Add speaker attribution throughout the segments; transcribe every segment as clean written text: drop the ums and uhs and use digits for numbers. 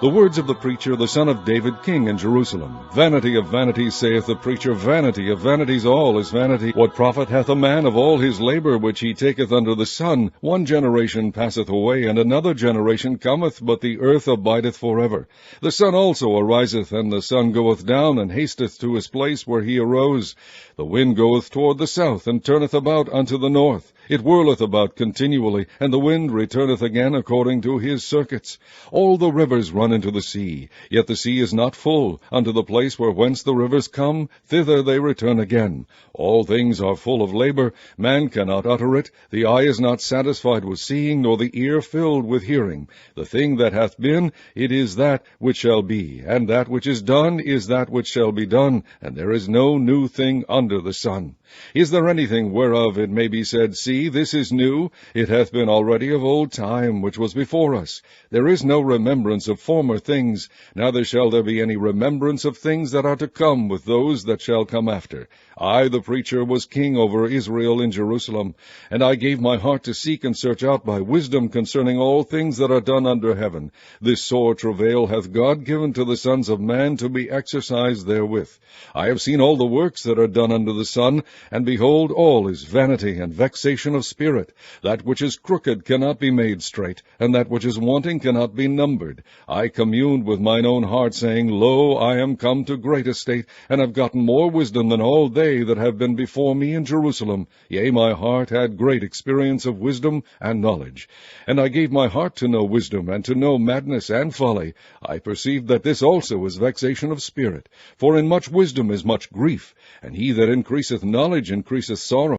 Speaker 1: The words of the preacher, the son of David, king in Jerusalem. Vanity of vanities, saith the preacher, vanity of vanities, all is vanity. What profit hath a man of all his labor which he taketh under the sun? One generation passeth away, and another generation cometh, but the earth abideth forever. The sun also ariseth, and the sun goeth down, and hasteth to his place where he arose. The wind goeth toward the south, and turneth about unto the north. It whirleth about continually, and the wind returneth again according to his circuits. All the rivers run into the sea, yet the sea is not full. Unto the place where whence the rivers come, thither they return again. All things are full of labor, man cannot utter it. The eye is not satisfied with seeing, nor the ear filled with hearing. The thing that hath been, it is that which shall be, and that which is done is that which shall be done, and there is no new thing under the sun. Is there anything whereof it may be said, See, this is new? It hath been already of old time, which was before us. There is no remembrance of former things, neither shall there be any remembrance of things that are to come with those that shall come after. I, the preacher, was king over Israel in Jerusalem, and I gave my heart to seek and search out by wisdom concerning all things that are done under heaven. This sore travail hath God given to the sons of man to be exercised therewith. I have seen all the works that are done under the sun, and behold, all is vanity and vexation of spirit. That which is crooked cannot be made straight, and that which is wanting cannot be numbered. I communed with mine own heart, saying, Lo, I am come to great estate, and have gotten more wisdom than all they that have been before me in Jerusalem. Yea, my heart had great experience of wisdom and knowledge. And I gave my heart to know wisdom, and to know madness and folly. I perceived that this also is vexation of spirit. For in much wisdom is much grief, and he that increaseth knowledge increaseth sorrow.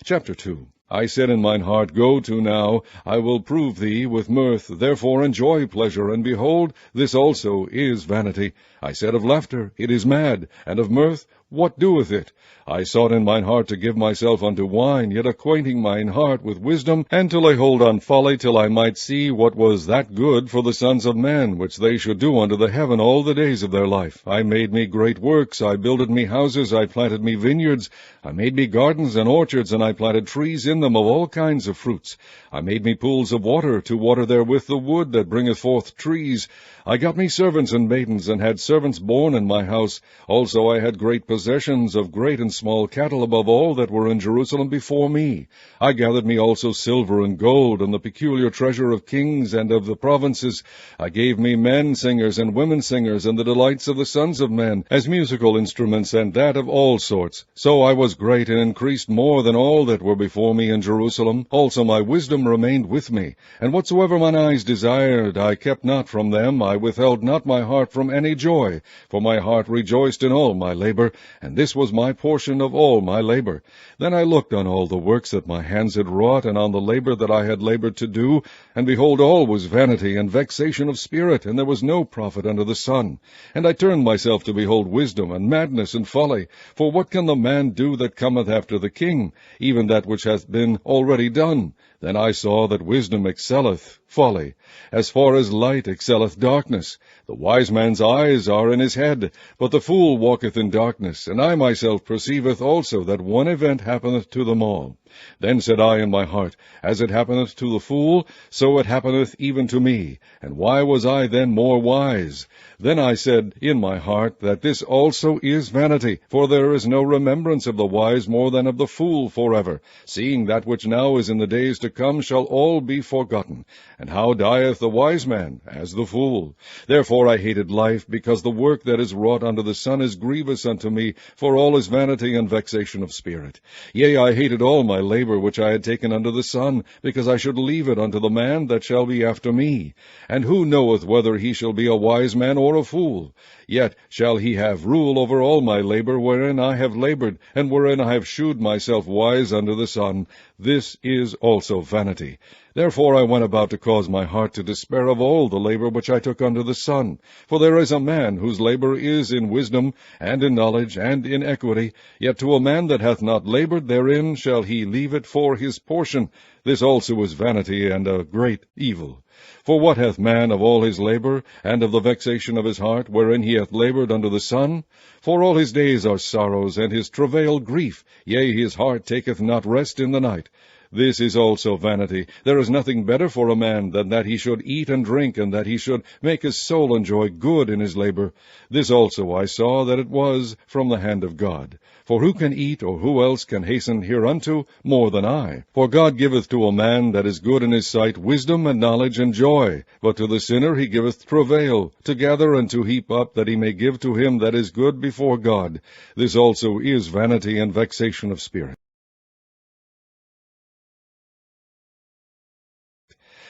Speaker 1: Chapter 2. I said in mine heart, Go to now, I will prove thee with mirth, therefore enjoy pleasure, and behold, this also is vanity. I said of laughter, It is mad, and of mirth, what doeth it? I sought in mine heart to give myself unto wine, yet acquainting mine heart with wisdom, and to lay hold on folly, till I might see what was that good for the sons of men, which they should do unto the heaven all the days of their life. I made me great works, I builded me houses, I planted me vineyards, I made me gardens and orchards, and I planted trees in them of all kinds of fruits. I made me pools of water, to water therewith the wood that bringeth forth trees. I got me servants and maidens, and had servants born in my house. Also I had great possessions of great and small cattle above all that were in Jerusalem before me. I gathered me also silver and gold, and the peculiar treasure of kings and of the provinces. I gave me men singers and women singers, and the delights of the sons of men, as musical instruments, and that of all sorts. So I was great, and increased more than all that were before me in Jerusalem. Also my wisdom remained with me, and whatsoever mine eyes desired, I kept not from them. I withheld not my heart from any joy, for my heart rejoiced in all my labor, and this was my portion of all my labor. Then I looked on all the works that my hands had wrought, and on the labor that I had labored to do, and behold, all was vanity and vexation of spirit, and there was no profit under the sun. And I turned myself to behold wisdom, and madness, and folly. For what can the man do that cometh after the king? Even that which hath been already done. Then I saw that wisdom excelleth folly, as far as light excelleth darkness. The wise man's eyes are in his head, but the fool walketh in darkness. And I myself perceiveth also that one event happeneth to them all. Then said I in my heart, As it happeneth to the fool, so it happeneth even to me. And why was I then more wise? Then I said in my heart, that this also is vanity, for there is no remembrance of the wise more than of the fool forever, seeing that which now is in the days to come shall all be forgotten. And how dieth the wise man? As the fool. Therefore I hated life, because the work that is wrought under the sun is grievous unto me, for all is vanity and vexation of spirit. Yea, I hated all my labor which I had taken under the sun, because I should leave it unto the man that shall be after me. And who knoweth whether he shall be a wise man or a fool? Yet shall he have rule over all my labor wherein I have labored, and wherein I have shewed myself wise under the sun. This is also vanity. Therefore I went about to cause my heart to despair of all the labor which I took under the sun. For there is a man whose labor is in wisdom, and in knowledge, and in equity. Yet to a man that hath not labored therein shall he leave it for his portion. This also is vanity, and a great evil. For what hath man of all his labor, and of the vexation of his heart, wherein he hath labored under the sun? For all his days are sorrows, and his travail grief, yea, his heart taketh not rest in the night. This is also vanity. There is nothing better for a man than that he should eat and drink, and that he should make his soul enjoy good in his labor. This also I saw that it was from the hand of God. For who can eat, or who else can hasten hereunto more than I? For God giveth to a man that is good in his sight wisdom and knowledge and joy, but to the sinner he giveth travail, to gather and to heap up, that he may give to him that is good before God. This also is vanity and vexation of spirit.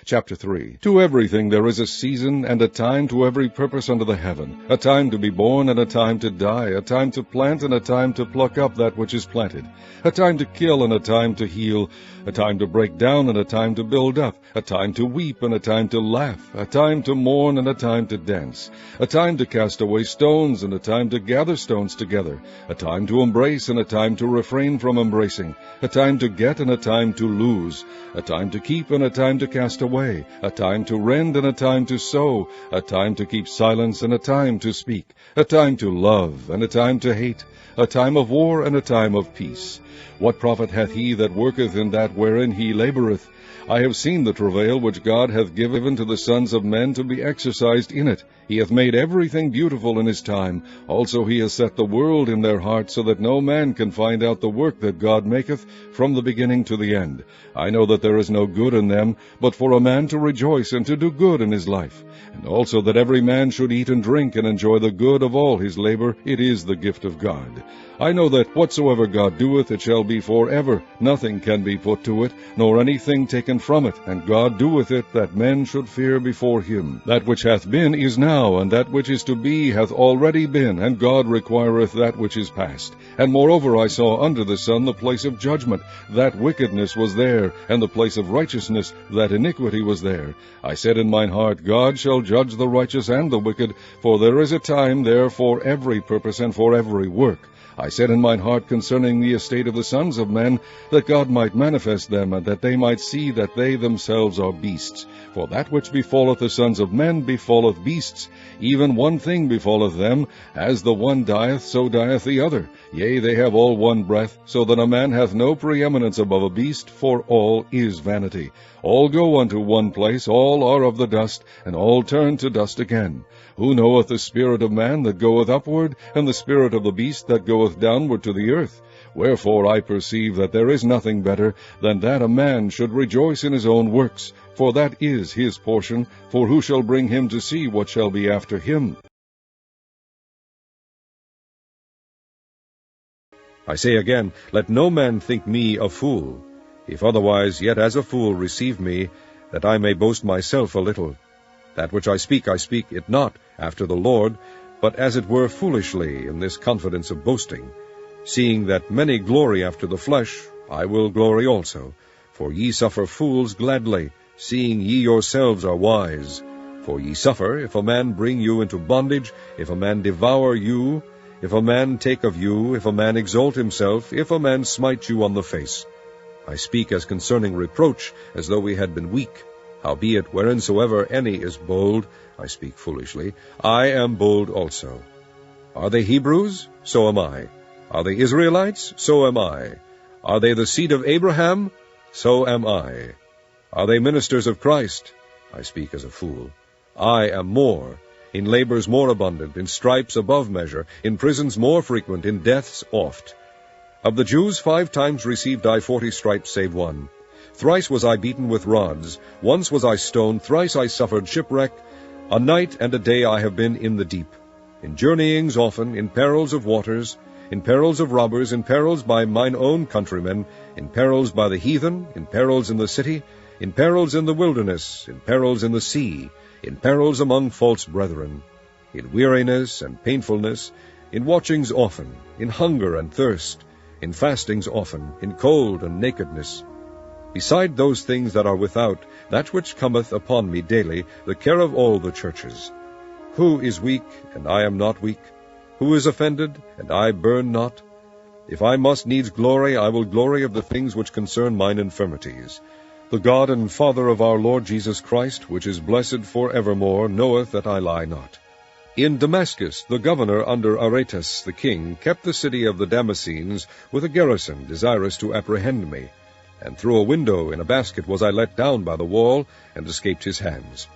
Speaker 1: Chapter 3. To everything there is a season and a time to every purpose under the heaven, a time to be born and a time to die, a time to plant and a time to pluck up that which is planted, a time to kill and a time to heal, a time to break down and a time to build up, a time to weep and a time to laugh, a time to mourn and a time to dance, a time to cast away stones and a time to gather stones together, a time to embrace and a time to refrain from embracing, a time to get and a time to lose, a time to keep and a time to cast away, a time to rend and a time to sow, a time to keep silence and a time to speak, a time to love and a time to hate, a time of war and a time of peace. What profit hath he that worketh in that wherein he laboureth? I have seen the travail which God hath given to the sons of men to be exercised in it. He hath made everything beautiful in his time. Also he hath set the world in their hearts, so that no man can find out the work that God maketh from the beginning to the end. I know that there is no good in them, but for a man to rejoice and to do good in his life. And also that every man should eat and drink and enjoy the good of all his labor. It is the gift of God. I know that whatsoever God doeth, it shall be for ever. Nothing can be put to it, nor anything taken from it. And God doeth it, that men should fear before him. That which hath been is now, and that which is to be hath already been, and God requireth that which is past. And moreover I saw under the sun the place of judgment, that wickedness was there, and the place of righteousness, that iniquity was there. I said in mine heart, God shall judge the righteous and the wicked, for there is a time there for every purpose and for every work. I said in mine heart concerning the estate of the sons of men, that God might manifest them, and that they might see that they themselves are beasts. For that which befalleth the sons of men befalleth beasts. Even one thing befalleth them, as the one dieth, so dieth the other. Yea, they have all one breath, so that a man hath no preeminence above a beast, for all is vanity. All go unto one place, all are of the dust, and all turn to dust again. Who knoweth the spirit of man that goeth upward, and the spirit of the beast that goeth downward to the earth? Wherefore I perceive that there is nothing better than that a man should rejoice in his own works, for that is his portion, for who shall bring him to see what shall be after him?
Speaker 2: I say again, let no man think me a fool. If otherwise, yet as a fool receive me, that I may boast myself a little. That which I speak it not after the Lord, but as it were foolishly, in this confidence of boasting. Seeing that many glory after the flesh, I will glory also. For ye suffer fools gladly, seeing ye yourselves are wise. For ye suffer, if a man bring you into bondage, if a man devour you, if a man take of you, if a man exalt himself, if a man smite you on the face. I speak as concerning reproach, as though we had been weak. Howbeit, whereinsoever any is bold, I speak foolishly, I am bold also. Are they Hebrews? So am I. Are they Israelites? So am I. Are they the seed of Abraham? So am I. Are they ministers of Christ? I speak as a fool. I am more, in labors more abundant, in stripes above measure, in prisons more frequent, in deaths oft. Of the Jews 5 times received I 40 stripes, save one. Thrice was I beaten with rods, once was I stoned, thrice I suffered shipwreck. A night and a day I have been in the deep, in journeyings often, in perils of waters, in perils of robbers, in perils by mine own countrymen, in perils by the heathen, in perils in the city, in perils in the wilderness, in perils in the sea, in perils among false brethren, in weariness and painfulness, in watchings often, in hunger and thirst, in fastings often, in cold and nakedness. Beside those things that are without, that which cometh upon me daily, the care of all the churches. Who is weak, and I am not weak? Who is offended, and I burn not? If I must needs glory, I will glory of the things which concern mine infirmities. The God and Father of our Lord Jesus Christ, which is blessed for evermore, knoweth that I lie not. In Damascus the governor under Aretas the king kept the city of the Damascenes with a garrison, desirous to apprehend me. and through a window in a basket was I let down by the wall, and escaped his hands.